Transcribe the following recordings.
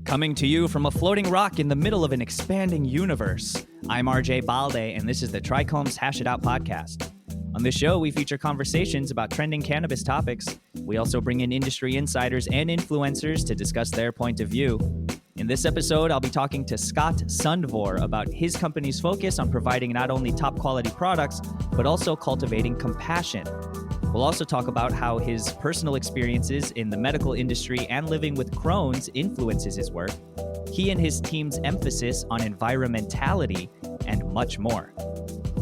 Coming to you from a floating rock in the middle of an expanding universe, I'm RJ Balde, and this is the TRICHOMES Hashitout podcast. On this show, we feature conversations about trending cannabis topics. We also bring in industry insiders and influencers to discuss their point of view. In this episode, I'll be talking to Scott Sundvor about his company's focus on providing not only top quality products, but also cultivating compassion. We'll also talk about how his personal experiences in the medical industry and living with Crohn's influences his work, he and his team's emphasis on environmentality, and much more.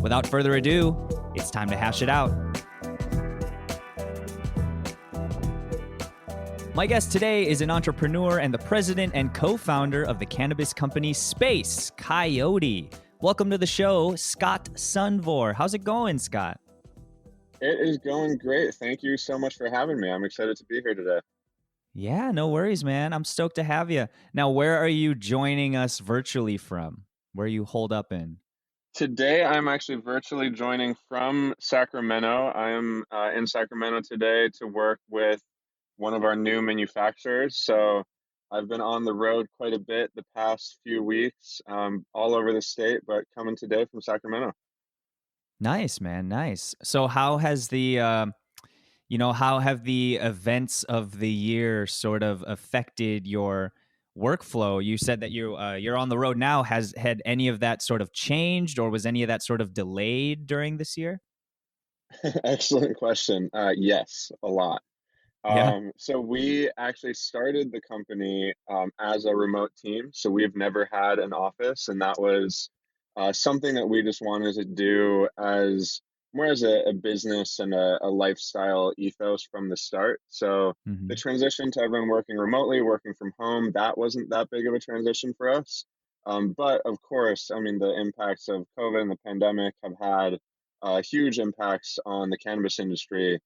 Without further ado, it's time to hash it out. My guest today is an entrepreneur and the president and co-founder of the cannabis company Space Coyote. Welcome to the show, Scott Sundvor. How's it going, Scott? It is going great. Thank you so much for having me. I'm excited to be here today. Yeah, no worries, man. I'm stoked to have you. Now, where are you joining us virtually from? Where are you holed up in? Today, I'm actually virtually joining from Sacramento. I am in Sacramento today to work with one of our new manufacturers. So I've been on the road quite a bit the past few weeks, all over the state, but coming today from Sacramento. Nice, man. Nice. So how has how have the events of the year sort of affected your workflow? You said that you're on the road now. Had any of that sort of changed, or was any of that sort of delayed during this year? Excellent question. Yes, a lot. Yeah. So we actually started the company as a remote team. So we've never had an office, and that was something that we just wanted to do as more as a business and a lifestyle ethos from the start. So the Hmm. transition to everyone working remotely, working from home, that wasn't that big of a transition for us. But of course, I mean, the impacts of COVID and the pandemic have had huge impacts on the cannabis industry.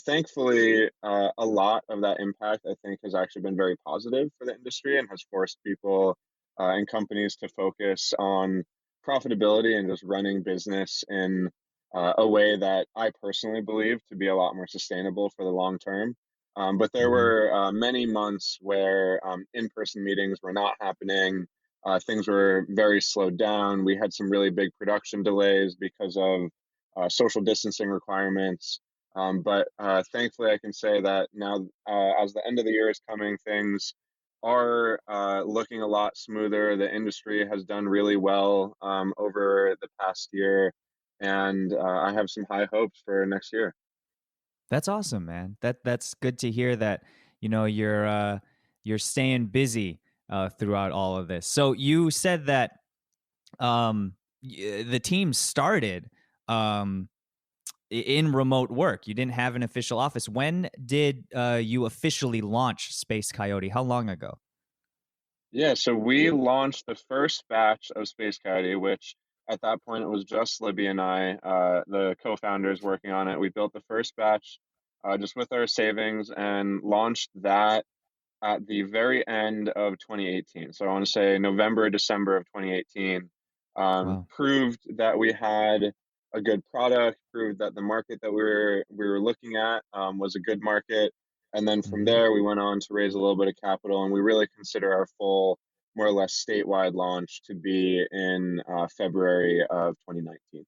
Thankfully, a lot of that impact, I think, has actually been very positive for the industry and has forced people and companies to focus on profitability and just running business in a way that I personally believe to be a lot more sustainable for the long term. But there Hmm. were many months where in-person meetings were not happening. Things were very slowed down. We had some really big production delays because of social distancing requirements. But thankfully, I can say that now, as the end of the year is coming, things are looking a lot smoother. The industry has done really well over the past year, and I have some high hopes for next year. That's awesome, man. That's good to hear that, you're staying busy throughout all of this. So you said that the team started um, in remote work. You didn't have an official office. When did you officially launch Space Coyote? How long ago? Yeah, so we launched the first batch of Space Coyote, which at that point it was just Libby and I, the co-founders working on it. We built the first batch just with our savings and launched that at the very end of 2018. So I want to say November, December of 2018. Wow. Proved that we had a good product, proved that the market that we were looking at was a good market. And then from Hmm. there, we went on to raise a little bit of capital, and we really consider our full, more or less statewide launch to be in February of 2019.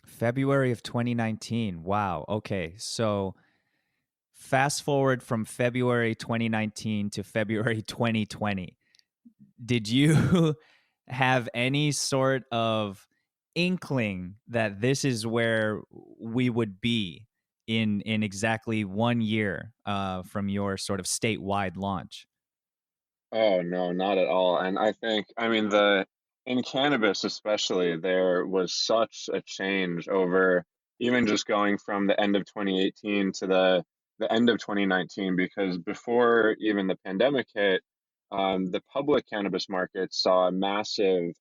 February of 2019. Wow. Okay. So fast forward from February 2019 to February 2020. Did you have any sort of inkling that this is where we would be in exactly 1 year from your sort of statewide launch? Oh no, not at all. And I think, I mean, the in cannabis especially, there was such a change over even just going from the end of 2018 to the end of 2019, because before even the pandemic hit, the public cannabis market saw a massive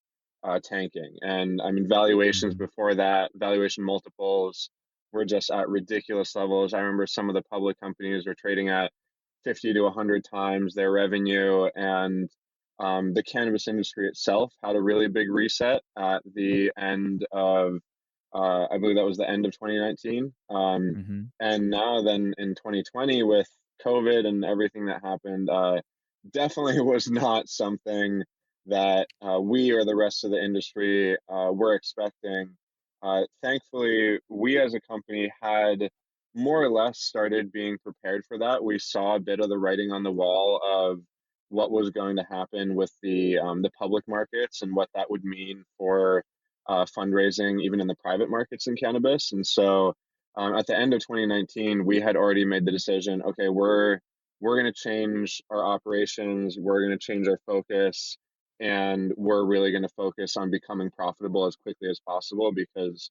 tanking. And I mean, valuations Hmm. before that, valuation multiples were just at ridiculous levels. I remember some of the public companies were trading at 50 to 100 times their revenue. And the cannabis industry itself had a really big reset at the end of, I believe that was the end of 2019. Hmm. And now, then in 2020, with COVID and everything that happened, definitely was not something that we or the rest of the industry were expecting. Thankfully, we as a company had more or less started being prepared for that. We saw a bit of the writing on the wall of what was going to happen with the public markets and what that would mean for fundraising, even in the private markets in cannabis. And so, at the end of 2019, we had already made the decision. Okay, we're going to change our operations, we're going to change our focus, and we're really going to focus on becoming profitable as quickly as possible, because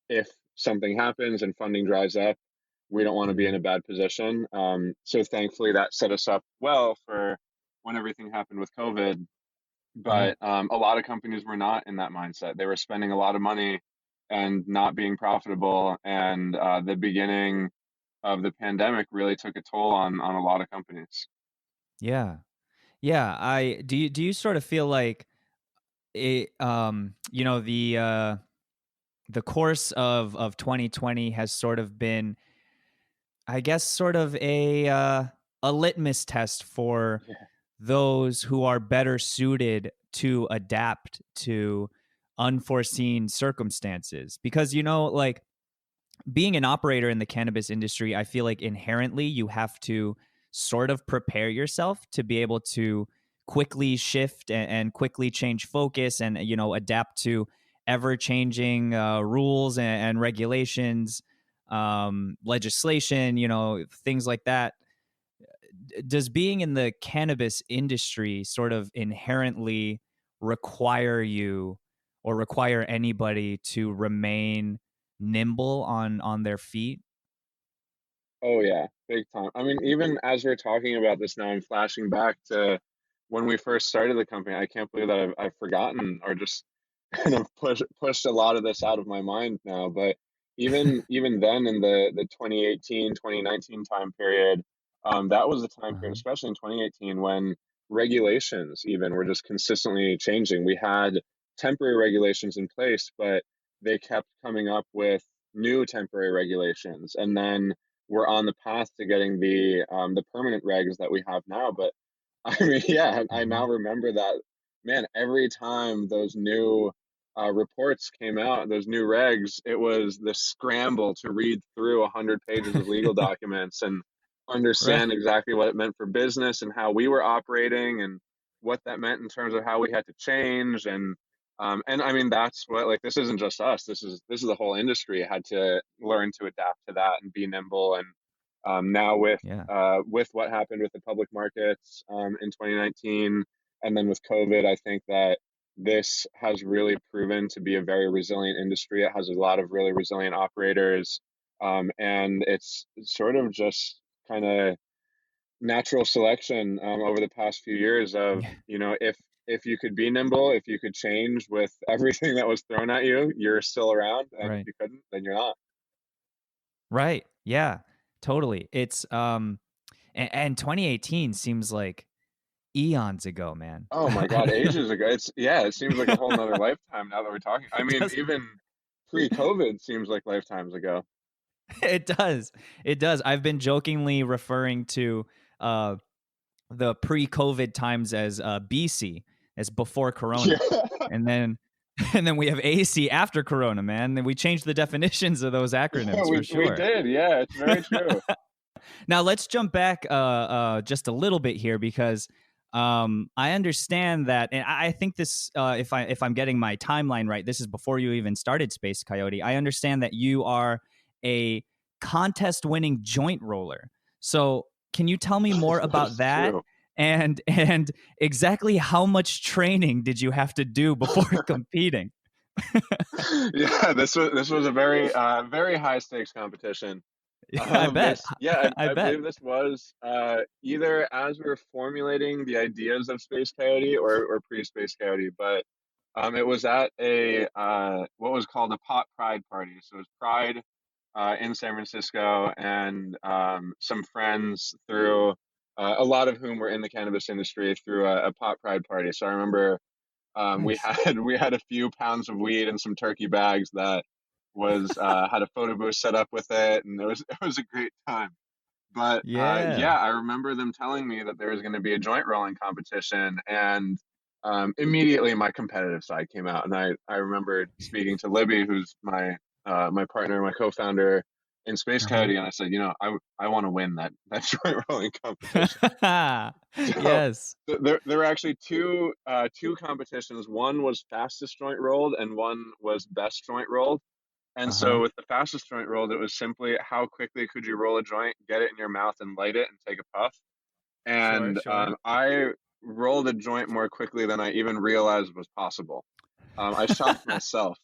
if something happens and funding dries up, we don't want to be in Mhm. a bad position. So thankfully that set us up well for when everything happened with COVID. Yeah. But a lot of companies were not in that mindset. They were spending a lot of money and not being profitable. And the beginning of the pandemic really took a toll on a lot of companies. Yeah. Yeah. I do you sort of feel like it the course of 2020 has sort of been, I guess, sort of a litmus test for Yeah. those who are better suited to adapt to unforeseen circumstances, because like being an operator in the cannabis industry, I feel like inherently you have to sort of prepare yourself to be able to quickly shift and quickly change focus and adapt to ever changing rules and regulations, legislation, things like that. Does being in the cannabis industry sort of inherently require you or require anybody to remain nimble on their feet? Oh yeah, big time. I mean, even as we're talking about this now, I'm flashing back to when we first started the company. I can't believe that I've forgotten or just kind of pushed a lot of this out of my mind now. But even then, in the 2018 2019 time period, that was the time period, Uh-huh. especially in 2018, when regulations even were just consistently changing. We had temporary regulations in place, but they kept coming up with new temporary regulations, and then we're on the path to getting the permanent regs that we have now. But I mean, yeah, I now Mhm. remember that, man. Every time those new reports came out, those new regs, it was the scramble to read through 100 pages of legal documents and Right. understand exactly what it meant for business and how we were operating and what that meant in terms of how we had to change. And I mean, that's what, like, this isn't just us. This is the whole industry had to learn to adapt to that and be nimble. And now Yeah. with what happened with the public markets in 2019, and then with COVID, I think that this has really proven to be a very resilient industry. It has a lot of really resilient operators, and it's sort of just kind of natural selection over the past few years of, Yeah. if you could be nimble, if you could change with everything that was thrown at you, you're still around, and if Right. you couldn't, then you're not. Right. Yeah. Totally. It's and 2018 seems like eons ago, man. Oh my God, ages ago. Yeah, it seems like a whole nother lifetime now that we're talking. I It mean, does. even pre-COVID seems like lifetimes ago. It does. It does. I've been jokingly referring to uh the pre-COVID times as BC, as before Yeah, Corona, and then and then we have AC after Corona, man. Then we changed the definitions of those yeah, acronyms for we sure. did. Yeah, it's very true. Now let's jump back just a little bit here, because I understand that, and I think this, if I'm getting my timeline right, this is before you even started Space Coyote. I understand that you are a contest-winning joint roller. So can you tell me more That about is that? true. And exactly how much training did you have to do before competing? Yeah, this was a very high stakes competition. I bet. This, yeah, I I bet. believe this was either as we were formulating the ideas of Space Coyote or pre-Space Coyote, but it was at a what was called a pot pride party. So it was Pride in San Francisco, and some friends through a lot of whom were in the cannabis industry through a pot pride party. So I remember we Nice. had we had a few pounds of weed and some turkey bags that was had a photo booth set up with it, and it was it was a great time. But Yeah. yeah, I remember them telling me that there was going to be a joint rolling competition, and immediately my competitive side came out. And I remember speaking to Libby, who's my partner, my co-founder in Space Uh-huh. Coyote, and I said, I want to win that joint rolling competition. So Yes. there were actually two competitions. One was fastest joint rolled, and one was best joint rolled. And Uh-huh. so with the fastest joint rolled, it was simply how quickly could you roll a joint, get it in your mouth, and light it and take a puff. Sure, And sure. I rolled a joint more quickly than I even realized was possible. I shocked myself.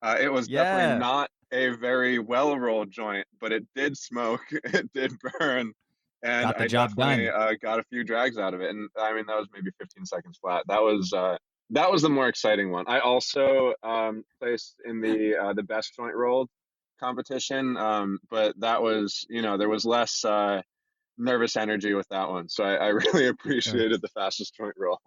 It was definitely Yeah. not a very well rolled joint, but it did smoke, it did burn, and Got the I job definitely done. got a few drags out of it. And I mean, that was maybe 15 seconds flat. That was the more exciting one. I also placed in the best joint rolled competition, but that was, there was less nervous energy with that one. So I really Sure. appreciated the fastest joint roll.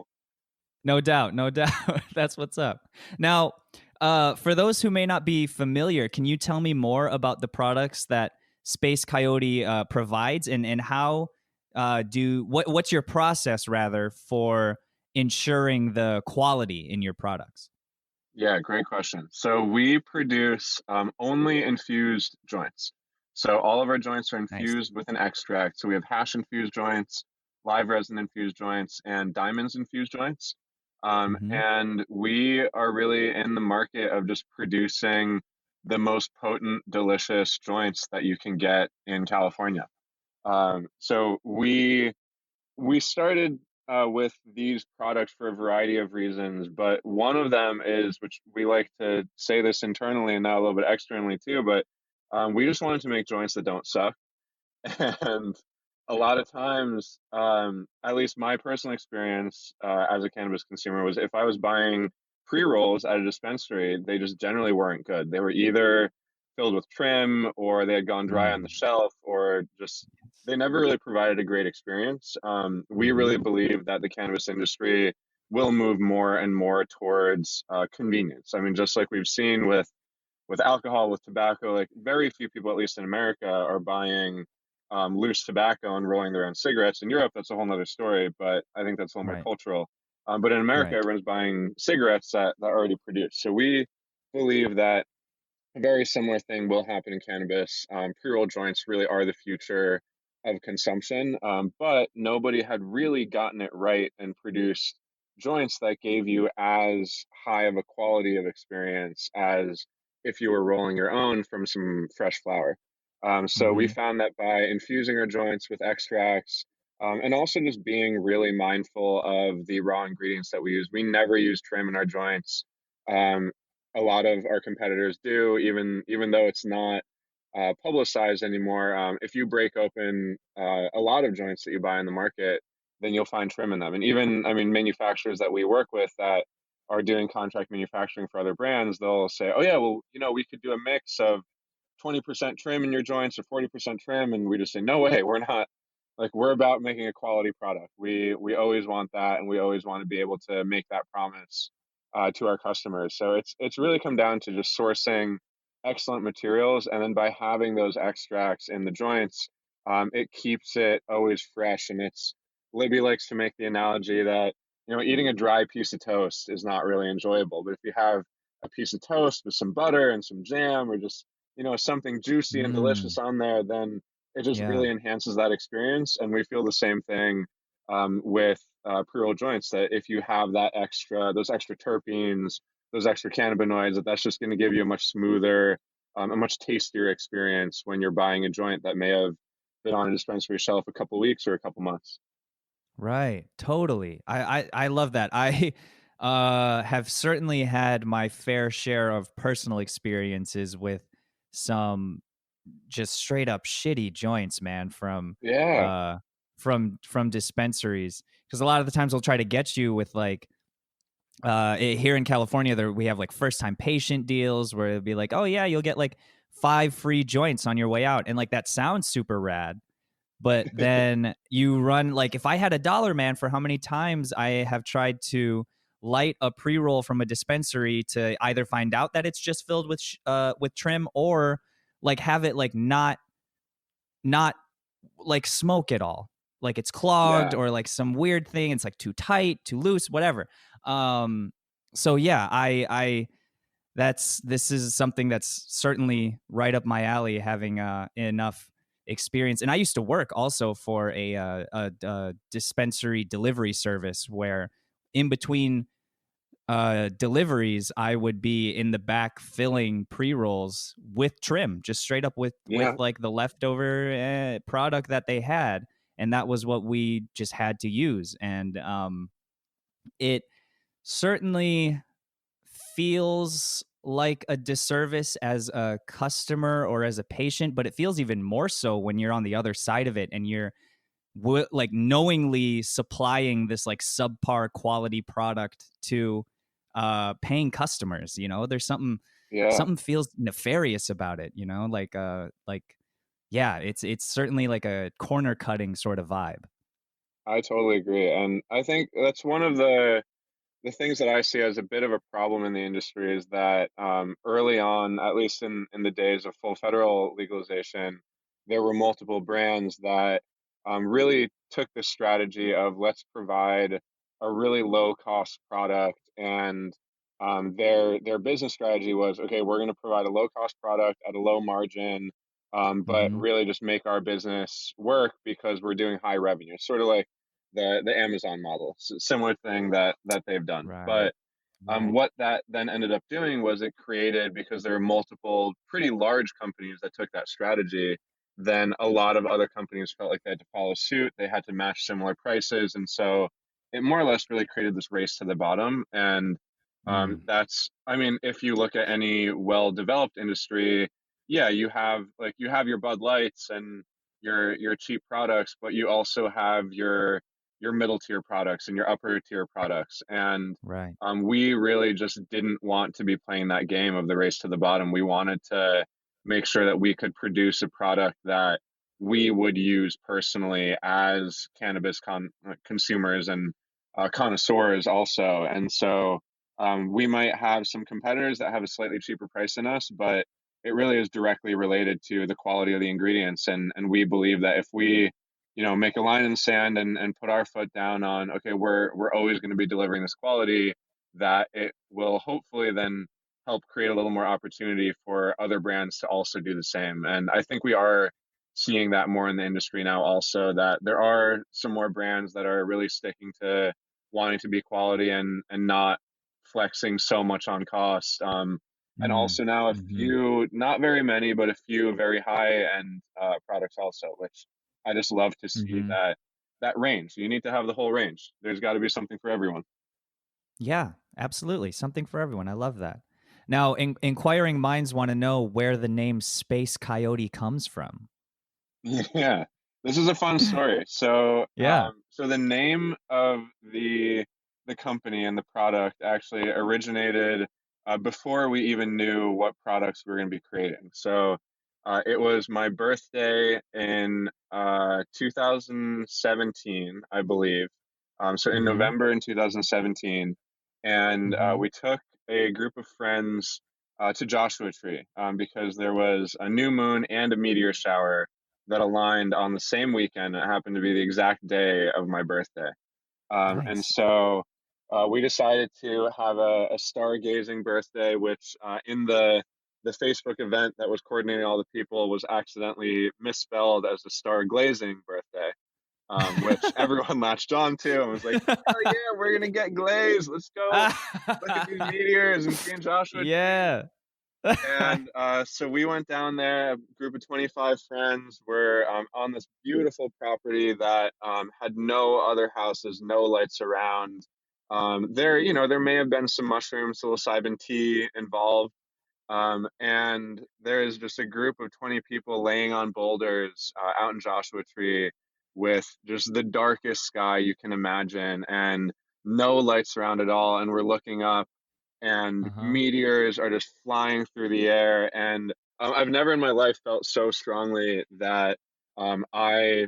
No doubt, no doubt. That's what's up. Now, for those who may not be familiar, can you tell me more about the products that Space Coyote provides, and how what's your process rather for ensuring the quality in your products? Yeah, great question. So we produce only infused joints. So all of our joints are Nice. infused with an extract. So we have hash infused joints, live resin infused joints, and diamonds infused joints. Mm-hmm. And we are really in the market of just producing the most potent, delicious joints that you can get in California. So we started with these products for a variety of reasons, but one of them is, which we like to say this internally and now a little bit externally too, but we just wanted to make joints that don't suck. And a lot of times, at least my personal experience as a cannabis consumer was if I was buying pre-rolls at a dispensary, they just generally weren't good. They were either filled with trim or they had gone dry on the shelf or just they never really provided a great experience. We Mm-hmm. really believe that the cannabis industry will move more and more towards convenience. I mean, just like we've seen with alcohol, with tobacco, like very few people, at least in America, are buying loose tobacco and rolling their own cigarettes. In Europe, that's a whole other story, but I think that's a little more Right. cultural. But in America, Right. everyone's buying cigarettes that are already produced. So we believe that a very similar thing will happen in cannabis. Pre-roll joints really are the future of consumption, but nobody had really gotten it right and produced joints that gave you as high of a quality of experience as if you were rolling your own from some fresh flower. So we Mm-hmm. found that by infusing our joints with extracts, and also just being really mindful of the raw ingredients that we use. We never use trim in our joints. Um, a lot of our competitors do, even though it's not publicized anymore. If you break open a lot of joints that you buy in the market, then you'll find trim in them. And even, I mean, manufacturers that we work with that are doing contract manufacturing for other brands, they'll say, "Oh yeah, well, we could do a mix of 20% trim in your joints or 40% trim," and we just say, "No way, we're not." Like we're about making a quality product. We always want that, and we always want to be able to make that promise to our customers. So it's really come down to just sourcing excellent materials, and then by having those extracts in the joints, it keeps it always fresh. And it's Libby likes to make the analogy that eating a dry piece of toast is not really enjoyable, but if you have a piece of toast with some butter and some jam, or just something juicy and Mm. delicious on there, then it just Yeah. really enhances that experience. And we feel the same thing with pre-roll joints, that if you have those extra terpenes, those extra cannabinoids, that's just going to give you a much smoother, a much tastier experience when you're buying a joint that may have been on a dispensary shelf a couple weeks or a couple months. Right. Totally. I love that. I have certainly had my fair share of personal experiences with some just straight up shitty joints, man, Yeah. uh from dispensaries. Because a lot of the times they'll try to get you with like here in California, we have like first time patient deals where it'll be like, oh yeah, you'll get like 5 free joints on your way out, and like that sounds super rad. But then you run like if I had $1, man, for how many times I have tried to light a pre-roll from a dispensary to either find out that it's just filled with trim, or like have it like not like smoke it all. Like it's clogged Yeah. or like some weird thing. It's like too tight, too loose, whatever. Um, so yeah, this is something that's certainly right up my alley, having enough experience. And I used to work also for a dispensary delivery service where in between deliveries, I would be in the back filling pre-rolls with trim, just straight up with Yeah. like the leftover product that they had, and that was what we just had to use. And it certainly feels like a disservice as a customer or as a patient, but it feels even more so when you're on the other side of it and you're like knowingly supplying this like subpar quality product to paying customers. There's Yeah. something feels nefarious about it, like yeah, it's certainly like a corner cutting sort of vibe. I totally agree. And I think that's one of the things that I see as a bit of a problem in the industry is that early on, at least in the days of full federal legalization, there were multiple brands that really took the strategy of let's provide a really low cost product, and their business strategy was, okay, we're going to provide a low cost product at a low margin, but Mm-hmm. really just make our business work because we're doing high revenue, sort of like the Amazon model, similar thing that they've done. Right. But Right. what that then ended up doing was it created, because there are multiple pretty large companies that took that strategy, then a lot of other companies felt like they had to follow suit. They had to match similar prices. And so it more or less really created this race to the bottom. And Mm. I mean, if you look at any well-developed industry, yeah, you have your Bud Lights and your cheap products, but you also have your middle tier products and your upper tier products. And Right. we really just didn't want to be playing that game of the race to the bottom. We wanted to make sure that we could produce a product that we would use personally as cannabis consumers and connoisseurs also. And so we might have some competitors that have a slightly cheaper price than us, but it really is directly related to the quality of the ingredients. And we believe that if we make a line in the sand and put our foot down on, okay, we're always going to be delivering this quality, that it will hopefully then help create a little more opportunity for other brands to also do the same. And I think we are seeing that more in the industry now also, that there are some more brands that are really sticking to wanting to be quality and not flexing so much on cost. And Mm. also now a Mm-hmm. few, not very many, but a few very high end products also, which I just love to see Mm-hmm. that range. You need to have the whole range. There's got to be something for everyone. Yeah, absolutely. Something for everyone. I love that. Now, inquiring minds want to know where the name Space Coyote comes from. Yeah, this is a fun story. So, Yeah. so the name of the company and the product actually originated before we even knew what products we were going to be creating. So, it was my birthday in 2017, I believe. So in Mm-hmm. November in 2017, and Mm-hmm. we took a group of friends to Joshua Tree because there was a new moon and a meteor shower that aligned on the same weekend. It happened to be the exact day of my birthday. And Nice. so we decided to have a stargazing birthday, which in the Facebook event that was coordinating all the people was accidentally misspelled as a starglazing birthday, which everyone latched on to and was like, hell yeah, we're going to get glazed. Let's go look at these meteors and be in Joshua Tree. Yeah. And so we went down there, a group of 25 friends were on this beautiful property that had no other houses, no lights around. There may have been some mushrooms, psilocybin tea involved. And there is just a group of 20 people laying on boulders out in Joshua Tree with just the darkest sky you can imagine and no lights around at all. And we're looking up and Uh-huh. meteors are just flying through the air. And I've never in my life felt so strongly that I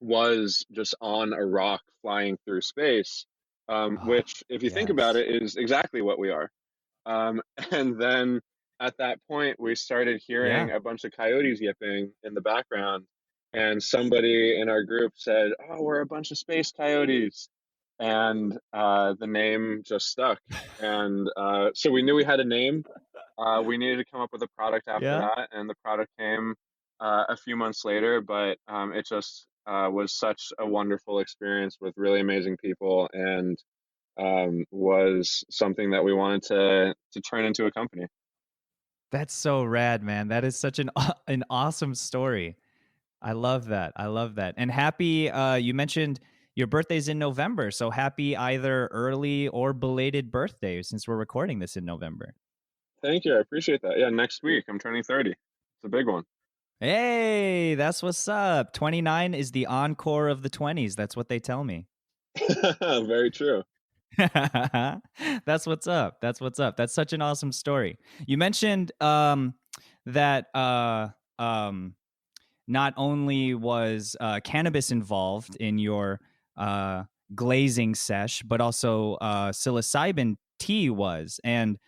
was just on a rock flying through space, Oh, which, if you think about yes. it, is exactly what we are. And then at that point, we started hearing Yeah. a bunch of coyotes yipping in the background. and somebody in our group said, "Oh, we're a bunch of space coyotes," and the name just stuck. And so we knew we had a name. We needed to come up with a product after Yeah. that, and the product came a few months later. But it just was such a wonderful experience with really amazing people, and was something that we wanted to turn into a company. That's so rad, man. That is such an awesome story. I love that. I love that. And happy you mentioned your birthday's in November, so happy either early or belated birthday since we're recording this in November. Thank you. I appreciate that. Yeah, next week I'm turning 30. It's a big one. Hey, that's what's up. 29 is the encore of the 20s. That's what they tell me. Very true. That's what's up. That's what's up. That's such an awesome story. You mentioned that not only was cannabis involved in your uh, glazing sesh, but also psilocybin tea was. And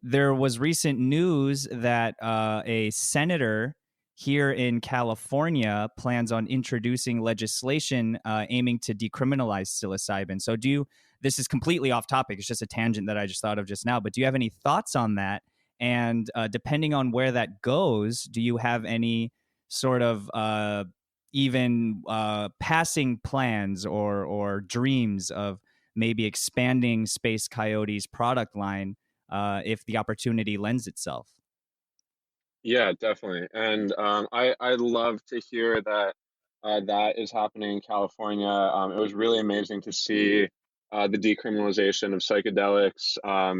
there was recent news that a senator here in California plans on introducing legislation aiming to decriminalize psilocybin. So, do you? This is completely off topic. It's just a tangent that I just thought of just now. But do you have any thoughts on that? And depending on where that goes, do you have any sort of even passing plans or dreams of maybe expanding Space Coyote's product line if the opportunity lends itself? Yeah, definitely. And I love to hear that that is happening in California. It was really amazing to see the decriminalization of psychedelics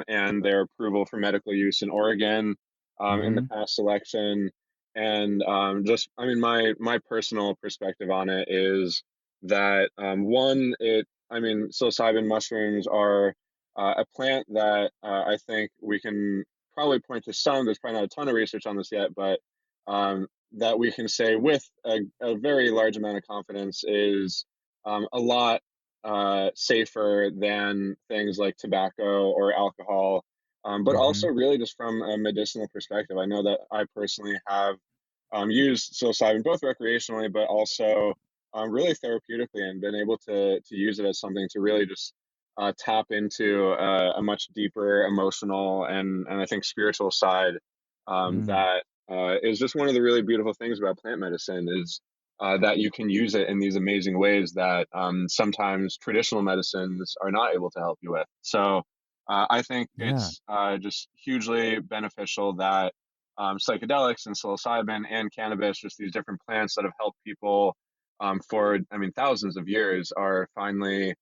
and their approval for medical use in Oregon in the Mm-hmm. past election. And just, I mean, my personal perspective on it is that one, I mean, psilocybin mushrooms are a plant that I think we can probably point to some. There's probably not a ton of research on this yet, but that we can say with a very large amount of confidence is a lot safer than things like tobacco or alcohol. But Mm-hmm. also, really, just from a medicinal perspective, I know that I personally have used psilocybin both recreationally, but also really therapeutically, and been able to use it as something to really just tap into a much deeper emotional and I think spiritual side Mm. that is just one of the really beautiful things about plant medicine is that you can use it in these amazing ways that sometimes traditional medicines are not able to help you with. So I think Yeah. it's just hugely beneficial that psychedelics and psilocybin and cannabis, just these different plants that have helped people for, I mean, thousands of years, are finally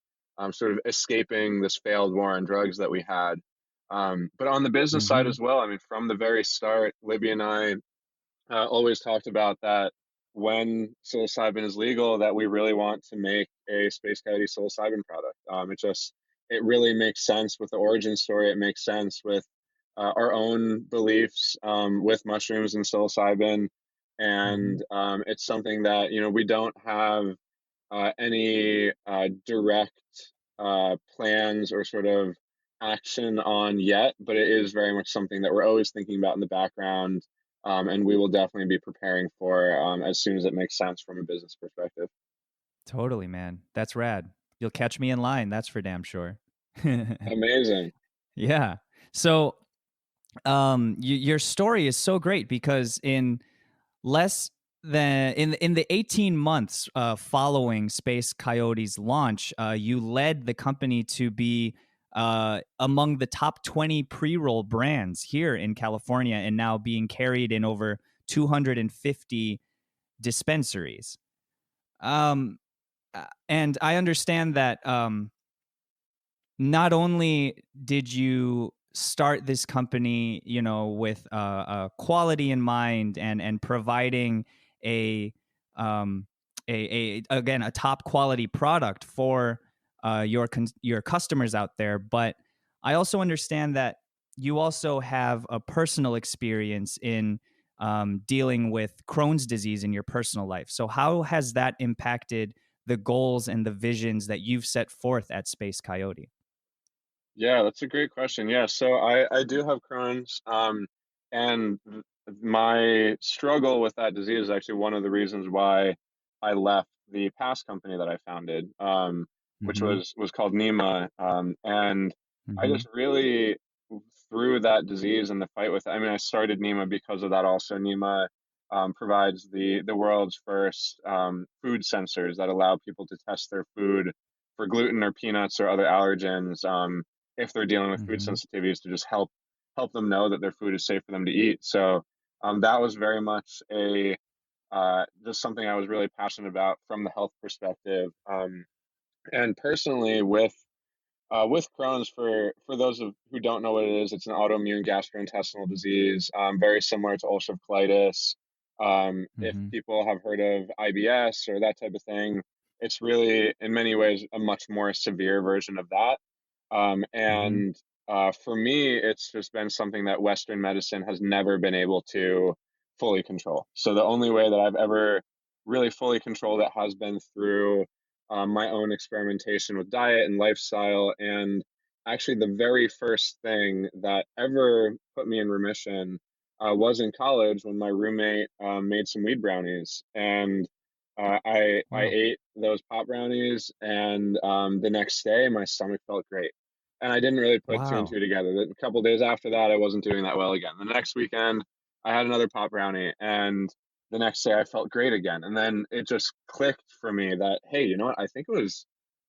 sort of escaping this failed war on drugs that we had. But on the business side Mm-hmm. as well, I mean, from the very start, Libby and I always talked about that when psilocybin is legal, that we really want to make a Space Coyote psilocybin product. It really makes sense with the origin story. It makes sense with our own beliefs with mushrooms and psilocybin. Mm-hmm. And it's something that, we don't have any direct plans or sort of action on yet, but it is very much something that we're always thinking about in the background, and we will definitely be preparing for as soon as it makes sense from a business perspective. Totally, man. That's rad. You'll catch me in line. That's for damn sure. Amazing. Yeah. So, your story is so great because in less than in the 18 months following Space Coyote's launch, you led the company to be among the top 20 pre-roll brands here in California and now being carried in over 250 dispensaries. Um, and I understand that not only did you start this company, with quality in mind and providing a um, again a top quality product for your customers out there, but I also understand that you also have a personal experience in dealing with Crohn's disease in your personal life. So how has that impacted the goals and the visions that you've set forth at Space Coyote? Yeah, that's a great question. Yeah, so I do have Crohn's, and my struggle with that disease is actually one of the reasons why I left the past company that I founded, which Mm-hmm. was called Nima, and I Mm-hmm. just really through that disease and the fight with. I mean, I started Nima because of that. Also, Nima provides the world's first food sensors that allow people to test their food for gluten or peanuts or other allergens if they're dealing with food Mm-hmm. sensitivities to just help them know that their food is safe for them to eat. So that was very much a just something I was really passionate about from the health perspective. And personally, with Crohn's, for those who don't know what it is, it's an autoimmune gastrointestinal disease, very similar to ulcerative colitis. If Mm-hmm. people have heard of IBS or that type of thing, it's really, in many ways, a much more severe version of that. Mm-hmm. And for me, it's just been something that Western medicine has never been able to fully control. So the only way that I've ever really fully controlled it has been through my own experimentation with diet and lifestyle. And actually, the very first thing that ever put me in remission was in college when my roommate made some weed brownies. And I Wow. ate those pot brownies, and the next day my stomach felt great, and I didn't really put two and Wow. two together. A couple of days after that, I wasn't doing that well again. The next weekend, I had another pot brownie, and the next day I felt great again. And then it just clicked for me that hey, you know what? I think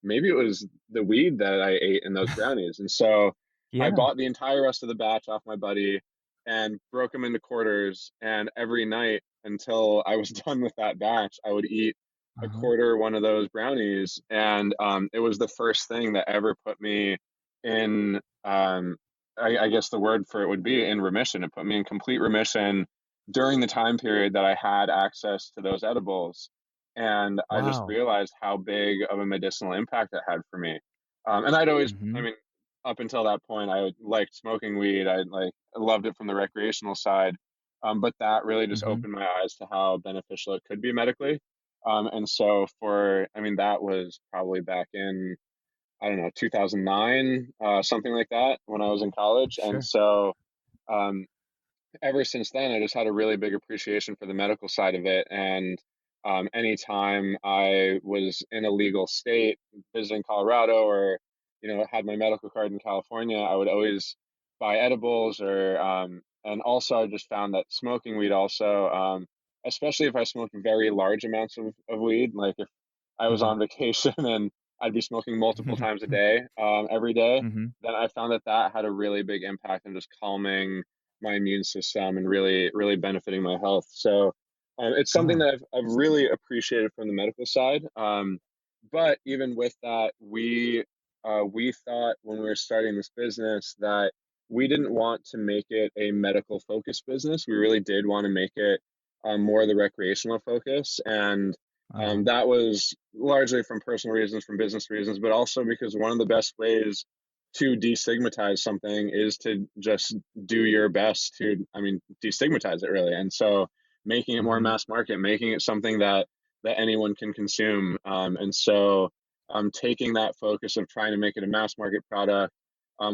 maybe it was the weed that I ate in those brownies, and so I Yeah. bought the entire rest of the batch off my buddy and broke them into quarters. And every night until I was done with that batch, I would eat a Uh-huh. quarter one of those brownies, and it was the first thing that ever put me in. I guess the word for it would be in remission. It put me in complete remission during the time period that I had access to those edibles, and I just Wow. realized how big of a medicinal impact it had for me. And I'd always, I Mm-hmm. mean, up until that point, I liked smoking weed. I loved it from the recreational side, but that really just Mm-hmm. opened my eyes to how beneficial it could be medically. And so I mean, that was probably back in, I don't know, 2009, something like that when I was in college. And Sure. so um, ever since then, I just had a really big appreciation for the medical side of it. And anytime I was in a legal state, visiting Colorado, or had my medical card in California, I would always buy edibles. Or and also I just found that smoking weed also, especially if I smoked very large amounts of weed, like if I was Mm-hmm. on vacation and I'd be smoking multiple times a day, every day, Mm-hmm. then I found that that had a really big impact on just calming my immune system and really benefiting my health. So it's something Wow. that I've really appreciated from the medical side. But even with that, we thought when we were starting this business that we didn't want to make it a medical focused business. We really did want to make it more the recreational focus, and Uh-huh. that was largely from personal reasons, from business reasons, but also because one of the best ways to destigmatize something is to just do your best to, I mean, destigmatize it really. And so making it more Mm-hmm. mass market, making it something that anyone can consume. And so taking that focus of trying to make it a mass market product,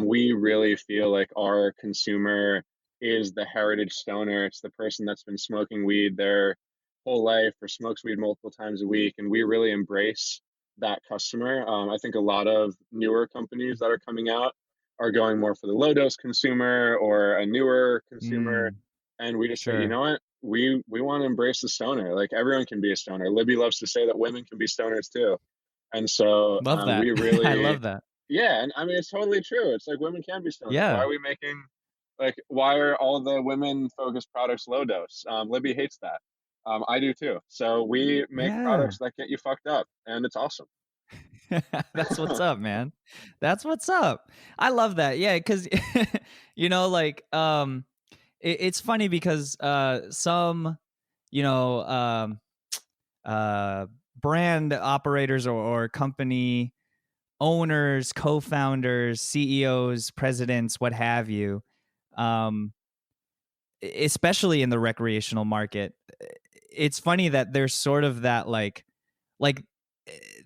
we really feel like our consumer is the heritage stoner. It's the person that's been smoking weed their whole life or smokes weed multiple times a week. And we really embrace that customer. I think a lot of newer companies that are coming out are going more for the low dose consumer or a newer consumer. Mm. And we just say, you Sure. know what? We want to embrace the stoner. Like everyone can be a stoner. Libby loves to say that women can be stoners too. And so Love that. we I really, love that. yeah. And I mean, it's totally true. It's like women can be stoners. Why Yeah. are we making, like, why are all the women focused products low dose? Libby hates that. I do too. So we make Yeah. products that get you fucked up, and it's awesome. That's what's up, man. That's what's up. I love that. Yeah, because like it's funny because some you know uh brand operators or company owners, co-founders, CEOs, presidents, what have you, um especially in the recreational market, it's funny that there's sort of that like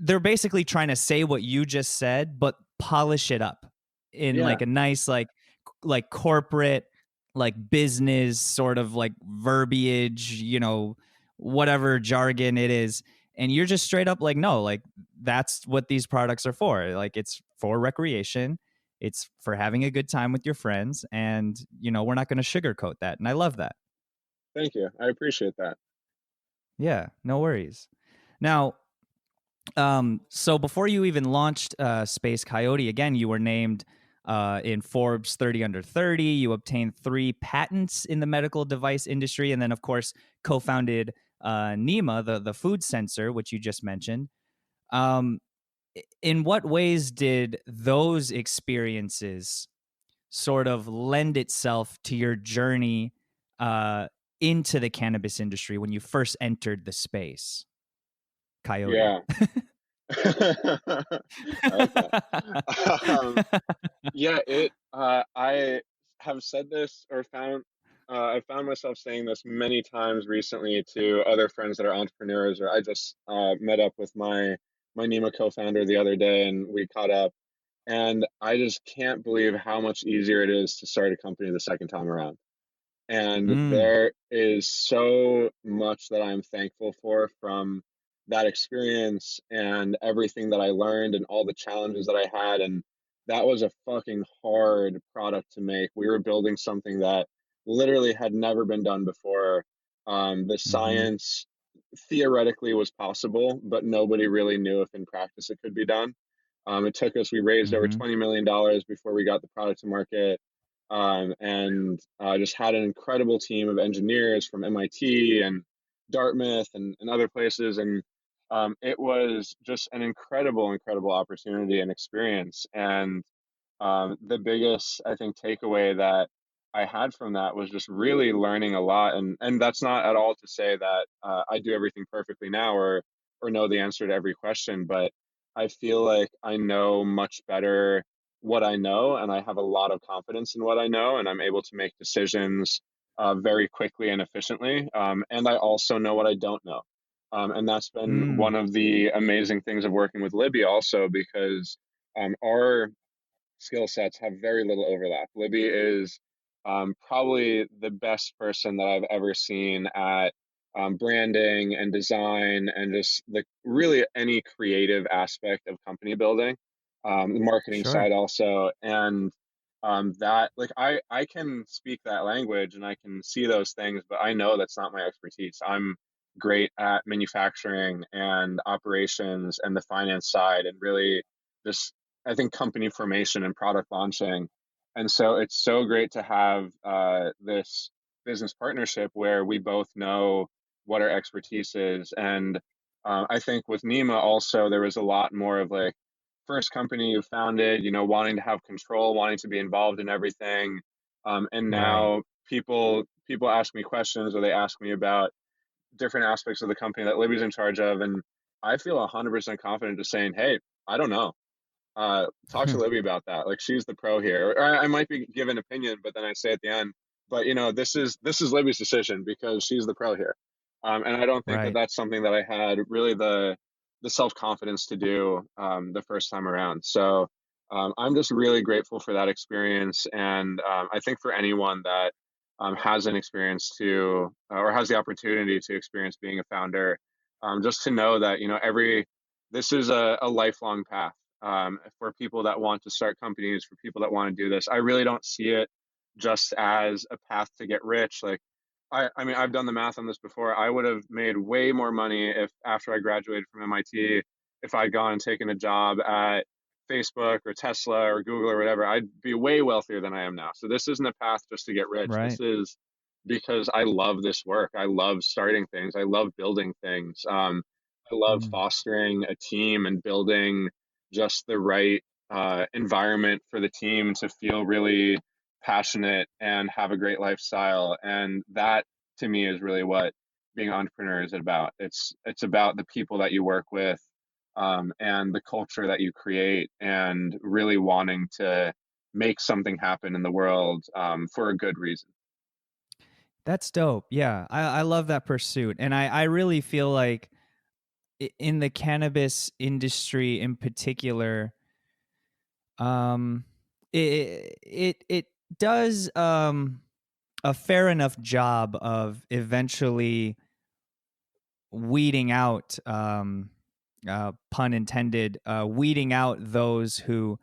they're basically trying to say what you just said but polish it up in Yeah, like a nice like corporate like business sort of like verbiage, whatever jargon it is. And you're just straight up like, no, like that's what these products are for. Like it's for recreation. It's for having a good time with your friends. And, we're not going to sugarcoat that. And I love that. Thank you. I appreciate that. Yeah, no worries. Now, so before you even launched Space Coyote, again, you were named in Forbes 30 under 30. You obtained 3 patents in the medical device industry, and then, of course, co-founded NEMA, the food sensor, which you just mentioned. Um, in what ways did those experiences sort of lend itself to your journey into the cannabis industry when you first entered the space, Coyote? Yeah. I like that. Um, yeah, I have said this or found I found myself saying this many times recently to other friends that are entrepreneurs, or I just met up with my NEMA co-founder the other day and we caught up, and I just can't believe how much easier it is to start a company the second time around. And Mm, there is so much that I'm thankful for from that experience and everything that I learned and all the challenges that I had. And that was a fucking hard product to make. We were building something that literally had never been done before. The mm-hmm, science theoretically was possible, but nobody really knew if in practice it could be done. We raised over mm-hmm. $20 million before we got the product to market, and just had an incredible team of engineers from MIT and Dartmouth and other places. And it was just an incredible opportunity and experience. And the biggest, I think, takeaway that I had from that was just really learning a lot. And that's not at all to say that I do everything perfectly now or know the answer to every question, but I feel like I know much better what I know, and I have a lot of confidence in what I know, and I'm able to make decisions very quickly and efficiently. And I also know what I don't know. And that's been Mm, one of the amazing things of working with Libby also, because our skill sets have very little overlap. Libby is probably the best person that I've ever seen at branding and design and just really any creative aspect of company building, the marketing sure. side also. And that, like, I can speak that language and I can see those things, but I know that's not my expertise. I'm great at manufacturing and operations and the finance side and really just, I think, company formation and product launching. And so it's so great to have this business partnership where we both know what our expertise is. And I think with NEMA also, there was a lot more of like, first company you founded, wanting to have control, wanting to be involved in everything. And Right. now people ask me questions or they ask me about different aspects of the company that Libby's in charge of. And I feel 100% confident just saying, hey, I don't know, talk to Libby about that. Like, she's the pro here. Or I might be giving opinion, but then I say at the end, but this is Libby's decision because she's the pro here. And I don't think that Right. that's something that I had really the self confidence to do the first time around. So I'm just really grateful for that experience, and I think for anyone that has an experience to or has the opportunity to experience being a founder, just to know that every this is a lifelong path, for people that want to start companies, for people that want to do this. I really don't see it just as a path to get rich. Like, I mean, I've done the math on this before. I would have made way more money if after I graduated from MIT, if I'd gone and taken a job at Facebook or Tesla or Google or whatever, I'd be way wealthier than I am now. So this isn't a path just to get rich. This Right. is because I love this work. I love starting things. I love building things. I love Mm. fostering a team and building just the right environment for the team to feel really passionate and have a great lifestyle. And that, to me, is really what being an entrepreneur is about. It's about the people that you work with, and the culture that you create, and really wanting to make something happen in the world, for a good reason. That's dope. Yeah. I love that pursuit. And I really feel like in the cannabis industry in particular, um, it does a fair enough job of eventually weeding out, pun intended, weeding out those who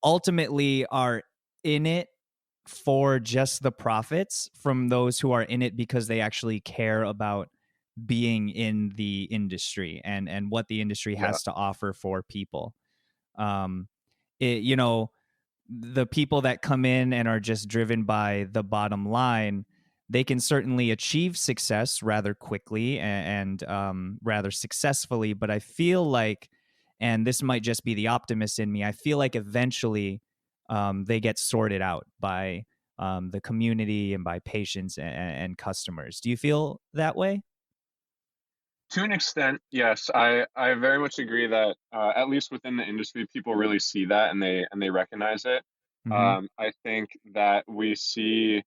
ultimately are in it for just the profits from those who are in it because they actually care about being in the industry and what the industry Yeah. has to offer for people. Um, you know, the people that come in and are just driven by the bottom line, they can certainly achieve success rather quickly and rather successfully. But I feel like, and this might just be the optimist in me, I feel like eventually they get sorted out by the community and by patients and customers. Do you feel that way? To an extent, yes. I very much agree that at least within the industry, people really see that and they recognize it. Mm-hmm. I think that we see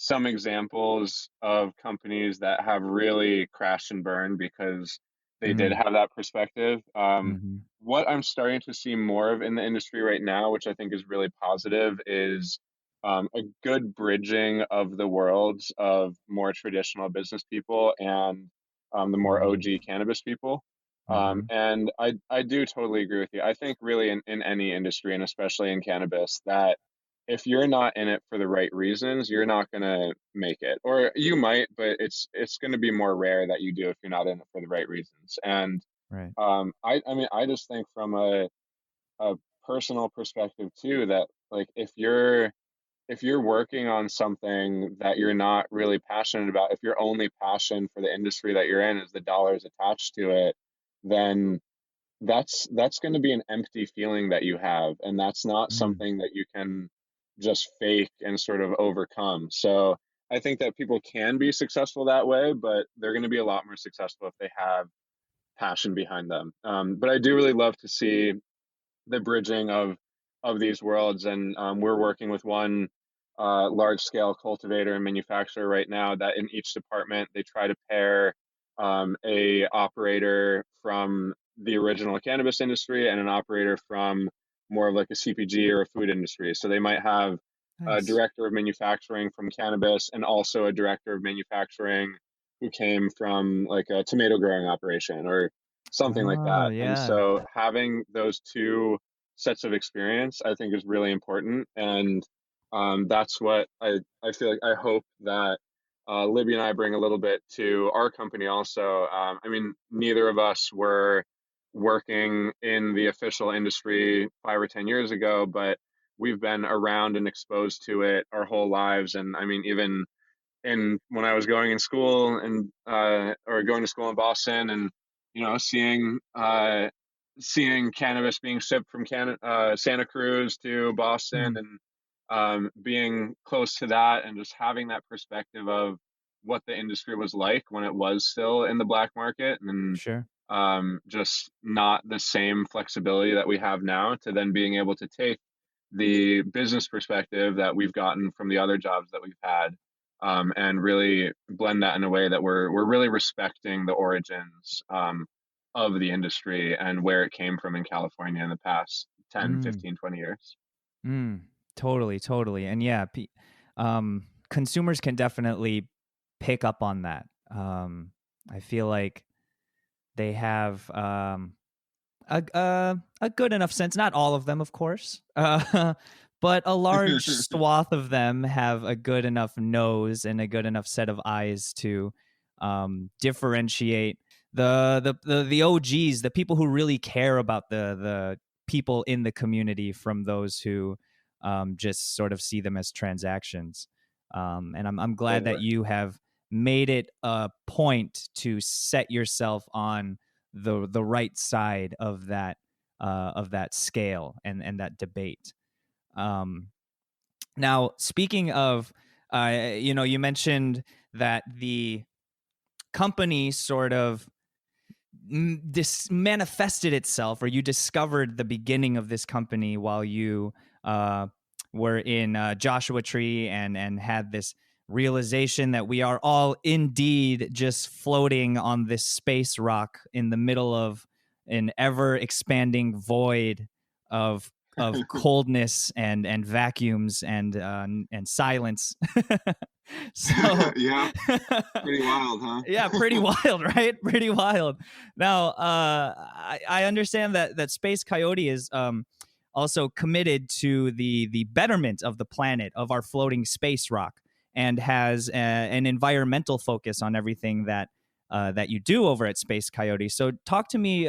some examples of companies that have really crashed and burned because they did Mm-hmm. have that perspective. Mm-hmm. What I'm starting to see more of in the industry right now, which I think is really positive, is a good bridging of the worlds of more traditional business people and the more OG cannabis people. Mm-hmm. And I do totally agree with you. I think really in any industry and especially in cannabis that if you're not in it for the right reasons, you're not gonna make it. Or you might, but it's gonna be more rare that you do if you're not in it for the right reasons. And Right. I mean I just think from a personal perspective too that like if you're working on something that you're not really passionate about, if your only passion for the industry that you're in is the dollars attached to it, then that's going to be an empty feeling that you have, and that's not Mm. something that you can just fake and sort of overcome. So I think that people can be successful that way, but they're going to be a lot more successful if they have passion behind them. But I do really love to see the bridging of these worlds, and we're working with one large scale cultivator and manufacturer right now that in each department they try to pair a operator from the original cannabis industry and an operator from more of like a CPG or a food industry. So they might have a Nice. director of manufacturing from cannabis and also a director of manufacturing who came from like a tomato growing operation or something like Oh, that. And yeah. so having those two sets of experience, I think, is really important. And that's what I feel like I hope that Libby and I bring a little bit to our company also. I mean, neither of us were working in the official industry 5 or 10 years ago, but we've been around and exposed to it our whole lives. And I mean, even in when I was going in school and or going to school in Boston and seeing seeing cannabis being shipped from Santa Cruz to Boston Mm. and being close to that and just having that perspective of what the industry was like when it was still in the black market and Sure. just not the same flexibility that we have now to then being able to take the business perspective that we've gotten from the other jobs that we've had and really blend that in a way that we're really respecting the origins of the industry and where it came from in California in the past 10, Mm. 15, 20 years. Mm. Totally, totally. And yeah, consumers can definitely pick up on that. I feel like they have a good enough sense. Not all of them, of course, but a large swath of them have a good enough nose and a good enough set of eyes to differentiate the OGs, the people who really care about the people in the community from those who just sort of see them as transactions. And I'm glad that Totally. you have made it a point to set yourself on the right side of that scale and that debate. Um, Now, speaking of, you mentioned that the company sort of manifested itself, or you discovered the beginning of this company while you were in Joshua Tree and had this realization that we are all indeed just floating on this space rock in the middle of an ever expanding void of coldness and vacuums and silence. So Yeah, pretty wild, huh? yeah, pretty wild, right? Pretty wild. Now, I understand that Space Coyote is also committed to the betterment of the planet, of our floating space rock, and has an environmental focus on everything that you do over at Space Coyote. So, talk to me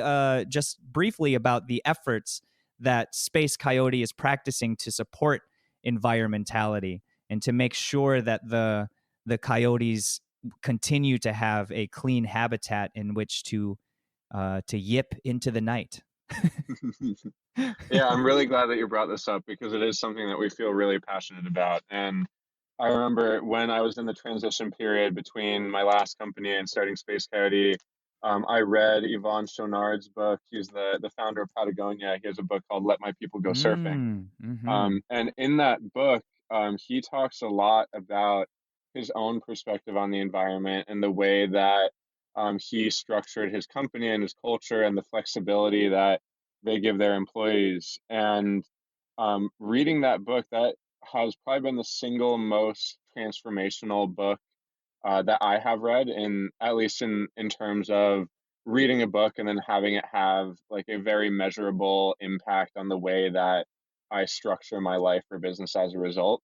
just briefly about the efforts that Space Coyote is practicing to support environmentality and to make sure that the coyotes continue to have a clean habitat in which to yip into the night. Yeah, I'm really glad that you brought this up because it is something that we feel really passionate about. And I remember when I was in the transition period between my last company and starting Space Coyote, I read Yvon Chouinard's book. He's the founder of Patagonia. He has a book called Let My People Go Surfing. Mm-hmm. And in that book, he talks a lot about his own perspective on the environment and the way that he structured his company and his culture and the flexibility that they give their employees. And reading that book, that has probably been the single most transformational book that I have read, in at least in terms of reading a book and then having it have like a very measurable impact on the way that I structure my life or business as a result.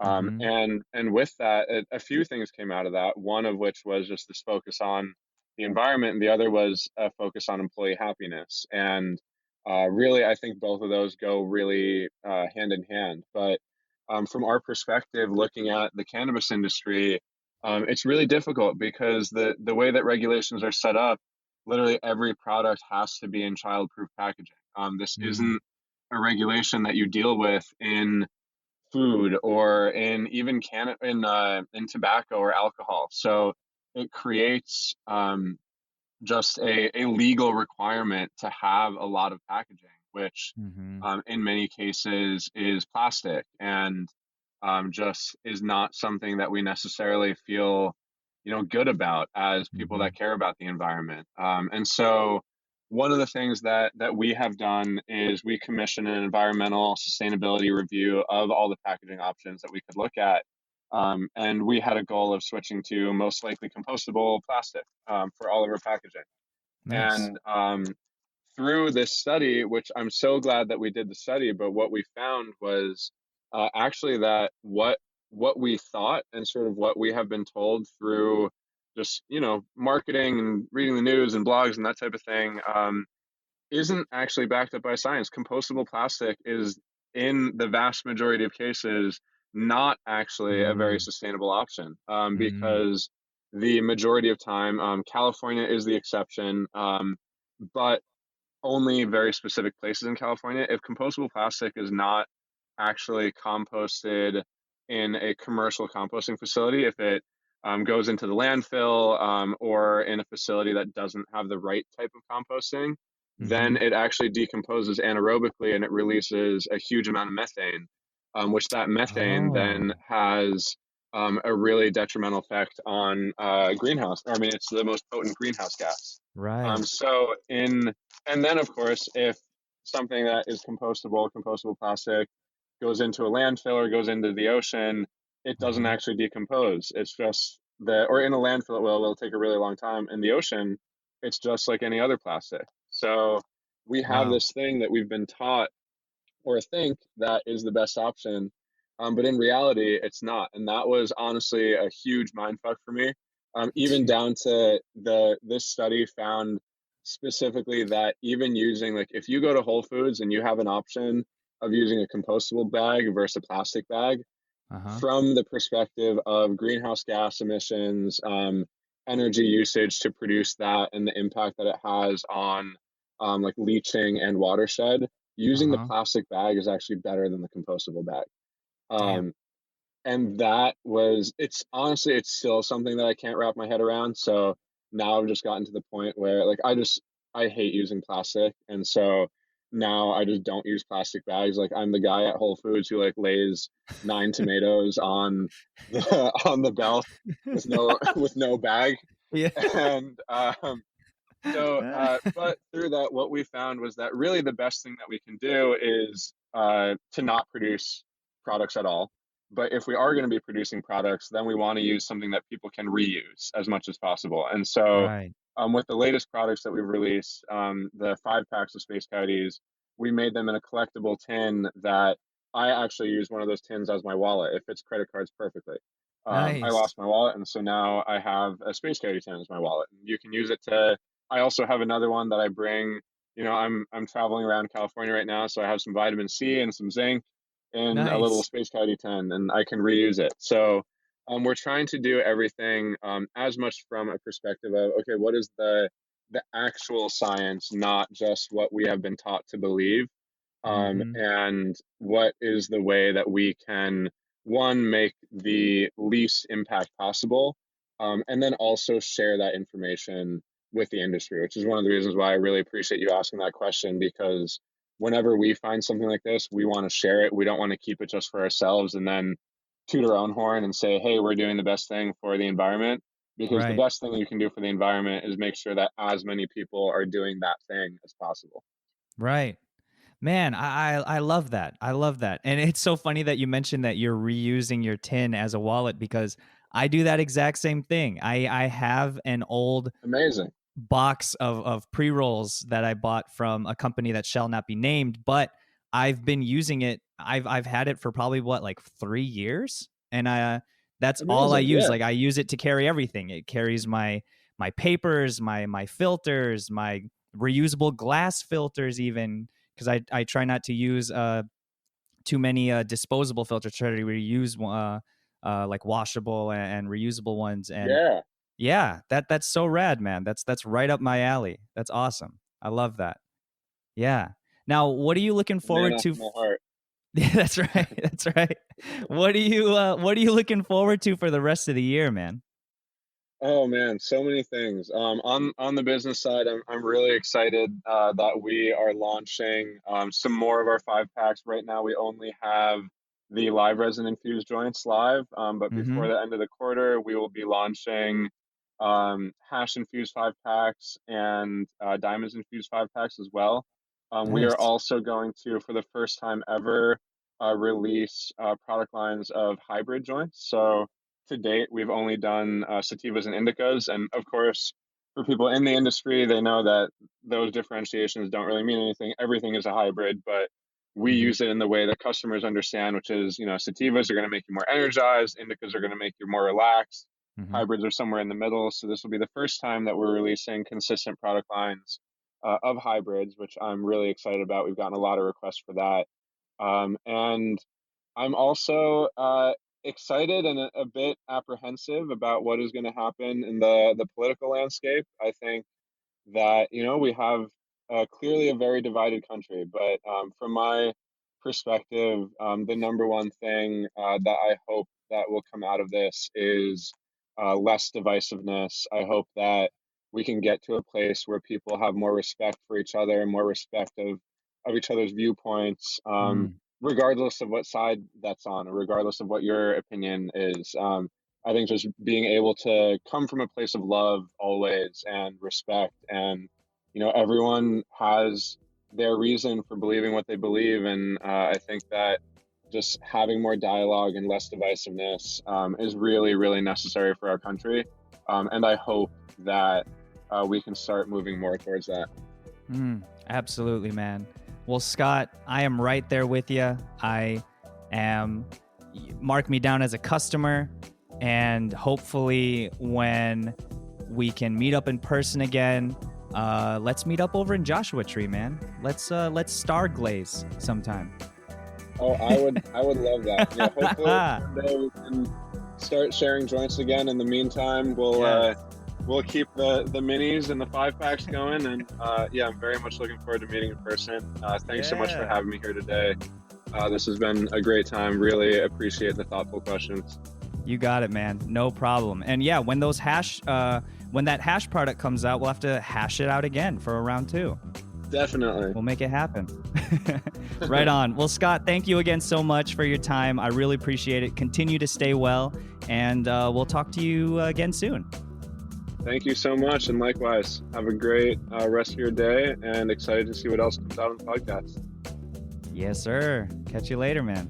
Mm-hmm. And with that, a few things came out of that. One of which was just this focus on the environment, and the other was a focus on employee happiness. And really, I think both of those go really hand in hand. But from our perspective, looking at the cannabis industry, it's really difficult because the way that regulations are set up, literally every product has to be in child-proof packaging. This Mm-hmm. isn't a regulation that you deal with in food or in even in tobacco or alcohol. So it creates just a legal requirement to have a lot of packaging, which Mm-hmm. in many cases is plastic and just is not something that we necessarily feel, good about as people Mm-hmm. that care about the environment. And so one of the things that we have done is we commissioned an environmental sustainability review of all the packaging options that we could look at. And we had a goal of switching to most likely compostable plastic for all of our packaging. Nice. And through this study, which I'm so glad that we did the study, but what we found was actually that what we thought and sort of what we have been told through just marketing and reading the news and blogs and that type of thing isn't actually backed up by science. Compostable plastic is, in the vast majority of cases, not actually a very Mm-hmm. sustainable option Mm-hmm. because the majority of time, California is the exception, but only very specific places in California. If compostable plastic is not actually composted in a commercial composting facility, if it goes into the landfill or in a facility that doesn't have the right type of composting, then Mm-hmm. it actually decomposes anaerobically and it releases a huge amount of methane, which that methane then Oh. has a really detrimental effect on greenhouse. I mean, it's the most potent greenhouse gas. Right. So in and then of course, if something that is compostable plastic goes into a landfill or goes into the ocean, it doesn't Uh-huh. actually decompose. It's just or in a landfill, well, it'll take a really long time. In the ocean, it's just like any other plastic. So we have Wow. this thing that we've been taught or think that is the best option. But in reality, it's not. And that was honestly a huge mindfuck for me. Even down to this study found specifically that even using, like, if you go to Whole Foods and you have an option of using a compostable bag versus a plastic bag, Uh-huh. from the perspective of greenhouse gas emissions, energy usage to produce that, and the impact that it has on like leaching and watershed, using the Uh-huh. plastic bag is actually better than the compostable bag. Damn. Um, and that was, it's honestly, it's still something that I can't wrap my head around. So now I've just gotten to the point where like I hate using plastic, and so now I just don't use plastic bags. Like, I'm the guy at Whole Foods who like lays 9 tomatoes on the on the belt with no with no bag. Yeah. And but through that, what we found was that really the best thing that we can do is to not produce products at all. But if we are going to be producing products, then we want to use something that people can reuse as much as possible. And so, Right. with the latest products that we've released, the 5 packs of Space Coyotes, we made them in a collectible tin that I actually use one of those tins as my wallet. It fits credit cards perfectly. I Nice. lost my wallet, and so now I have a Space Coyote tin as my wallet. You can use it to. I also have another one that I bring. I'm traveling around California right now, so I have some vitamin C and some zinc in a little Nice. Space Coyote 10, and I can reuse it. So we're trying to do everything as much from a perspective of, okay, what is the actual science, not just what we have been taught to believe, Mm-hmm. and what is the way that we can, one, make the least impact possible, and then also share that information with the industry, which is one of the reasons why I really appreciate you asking that question, because whenever we find something like this, we want to share it. We don't want to keep it just for ourselves and then toot our own horn and say, hey, we're doing the best thing for the environment. Because the Right. best thing you can do for the environment is make sure that as many people are doing that thing as possible. Right. Man, I love that. I love that. And it's so funny that you mentioned that you're reusing your tin as a wallet, because I do that exact same thing. I have an old Amazing. box of pre-rolls that I bought from a company that shall not be named, but I've been using it. I've had it for probably what, like 3 years, and that's all I Amazing. use. Yeah. Like, I use it to carry everything. It carries my papers, my filters, my reusable glass filters, even, because I try not to use too many disposable filters. Try to reuse like washable and reusable ones. And Yeah. yeah, that's so rad, man. That's right up my alley. That's awesome. I love that. Yeah. Now, what are you looking A man forward to? after my heart. Yeah, that's right. That's right. What are you looking forward to for the rest of the year, man? Oh man, so many things. On the business side, I'm really excited that we are launching some more of our 5 packs. Right now, we only have the live resin infused joints live, but before Mm-hmm. the end of the quarter, we will be launching hash infused 5 packs and diamonds infused 5 packs as well. We are Nice. also going to, for the first time ever, release product lines of hybrid joints. So to date, we've only done sativas and indicas. And of course, for people in the industry, they know that those differentiations don't really mean anything. Everything is a hybrid, but we Mm-hmm. use it in the way that customers understand, which is, sativas are going to make you more energized, indicas are going to make you more relaxed, Mm-hmm. hybrids are somewhere in the middle. So this will be the first time that we're releasing consistent product lines of hybrids, which I'm really excited about. We've gotten a lot of requests for that. And I'm also excited and a bit apprehensive about what is going to happen in the political landscape. I think that we have clearly a very divided country, but from my perspective, the number one thing that I hope that will come out of this is less divisiveness. I hope that we can get to a place where people have more respect for each other and more respect of each other's viewpoints, Mm. regardless of what side that's on, or regardless of what your opinion is. I think just being able to come from a place of love always and respect, and everyone has their reason for believing what they believe, and I think that just having more dialogue and less divisiveness is really, really necessary for our country, and I hope that we can start moving more towards that. Absolutely, man. Well, Scott, I am right there with you. I am, mark me down as a customer, and hopefully when we can meet up in person again, let's meet up over in Joshua Tree, man. Let's star glaze sometime. Oh, I would love that. Yeah, hopefully one day we can start sharing joints again. In the meantime, Yes. we'll keep the minis and the 5 packs going, and yeah, I'm very much looking forward to meeting in person. Thanks so much for Yeah. having me here today. This has been a great time. Really appreciate the thoughtful questions. You got it, man. No problem. And yeah, when when that hash product comes out, we'll have to hash it out again for a round 2. Definitely. We'll make it happen. Right on. Well, Scott, thank you again so much for your time. I really appreciate it. Continue to stay well, and we'll talk to you again soon. Thank you so much, and likewise. Have a great rest of your day, and excited to see what else comes out on the podcast. Yes, sir. Catch you later, man.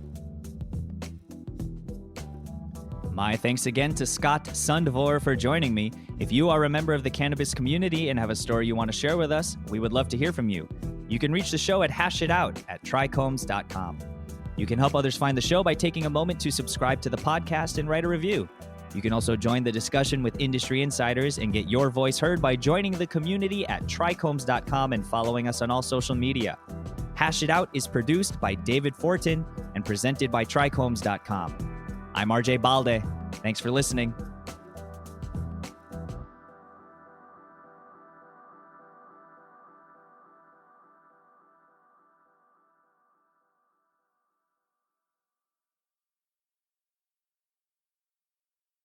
My thanks again to Scott Sundvor for joining me. If you are a member of the cannabis community and have a story you want to share with us, we would love to hear from you. You can reach the show at hashitout at TRICHOMES.com. You can help others find the show by taking a moment to subscribe to the podcast and write a review. You can also join the discussion with industry insiders and get your voice heard by joining the community at TRICHOMES.com and following us on all social media. Hash It Out is produced by David Fortin and presented by TRICHOMES.com. I'm RJ Balde. Thanks for listening.